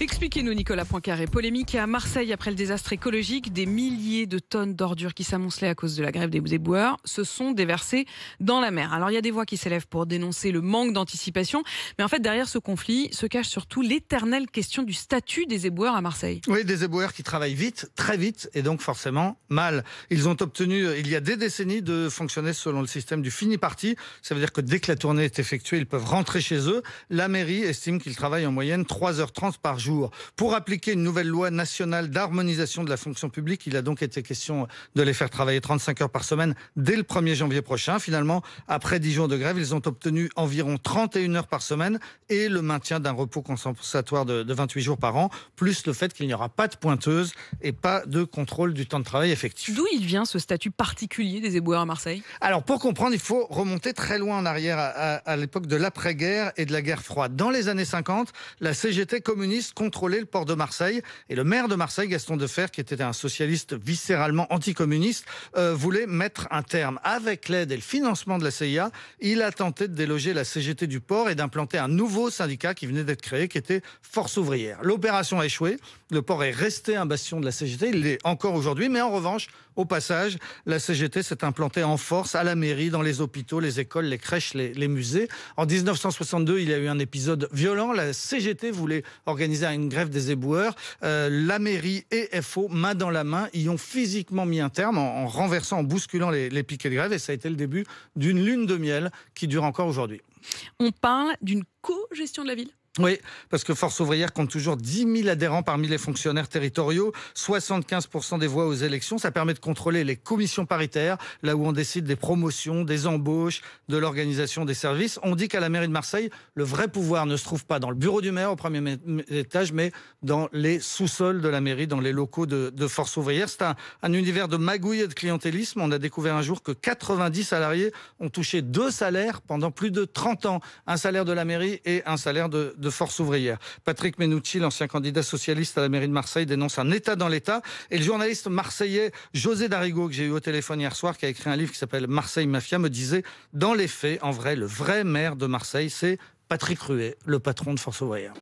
Expliquez-nous, Nicolas Poincaré. Polémique à Marseille après le désastre écologique. Des milliers de tonnes d'ordures qui s'amoncelaient à cause de la grève des éboueurs se sont déversées dans la mer. Alors, il y a des voix qui s'élèvent pour dénoncer le manque d'anticipation. Mais en fait, derrière ce conflit se cache surtout l'éternelle question du statut des éboueurs à Marseille. Oui, des éboueurs qui travaillent vite, très vite, et donc forcément mal. Ils ont obtenu, il y a des décennies, de fonctionner selon le système du fini-parti. Ça veut dire que dès que la tournée est effectuée, ils peuvent rentrer chez eux. La mairie estime qu'ils travaillent en moyenne 3h30 par jour. Pour appliquer une nouvelle loi nationale d'harmonisation de la fonction publique, il a donc été question de les faire travailler 35 heures par semaine dès le 1er janvier prochain. Finalement, après 10 jours de grève, ils ont obtenu environ 31 heures par semaine et le maintien d'un repos compensatoire de 28 jours par an, plus le fait qu'il n'y aura pas de pointeuse et pas de contrôle du temps de travail effectif. D'où il vient ce statut particulier des éboueurs à Marseille ? Alors, pour comprendre, il faut remonter très loin en arrière à l'époque de l'après-guerre et de la guerre froide. Dans les années 50, la CGT communiste contrôlait le port de Marseille et le maire de Marseille, Gaston Defferre, qui était un socialiste viscéralement anticommuniste, voulait mettre un terme. Avec l'aide et le financement de la CIA, il a tenté de déloger la CGT du port et d'implanter un nouveau syndicat qui venait d'être créé, qui était Force ouvrière. L'opération a échoué. Le port est resté un bastion de la CGT. Il l'est encore aujourd'hui. Mais en revanche, au passage, la CGT s'est implantée en force à la mairie, dans les hôpitaux, les écoles, les crèches, les musées. En 1962, il y a eu un épisode violent. La CGT voulait organiser une grève des éboueurs. La mairie et FO, main dans la main, y ont physiquement mis un terme en renversant, en bousculant les piquets de grève. Et ça a été le début d'une lune de miel qui dure encore aujourd'hui. On parle d'une co-gestion de la ville ? Oui, parce que Force ouvrière compte toujours 10 000 adhérents parmi les fonctionnaires territoriaux, 75% des voix aux élections. Ça permet de contrôler les commissions paritaires, là où on décide des promotions, des embauches, de l'organisation des services. On dit qu'à la mairie de Marseille, le vrai pouvoir ne se trouve pas dans le bureau du maire au premier étage, mais dans les sous-sols de la mairie, dans les locaux de Force ouvrière. C'est un univers de magouille et de clientélisme. On a découvert un jour que 90 salariés ont touché 2 salaires pendant plus de 30 ans. Un salaire de la mairie et un salaire de Force ouvrière. Patrick Menucci, l'ancien candidat socialiste à la mairie de Marseille, dénonce un État dans l'État. Et le journaliste marseillais José Darigo, que j'ai eu au téléphone hier soir, qui a écrit un livre qui s'appelle Marseille Mafia, me disait, dans les faits, en vrai, le vrai maire de Marseille, c'est Patrick Ruet, le patron de Force ouvrière.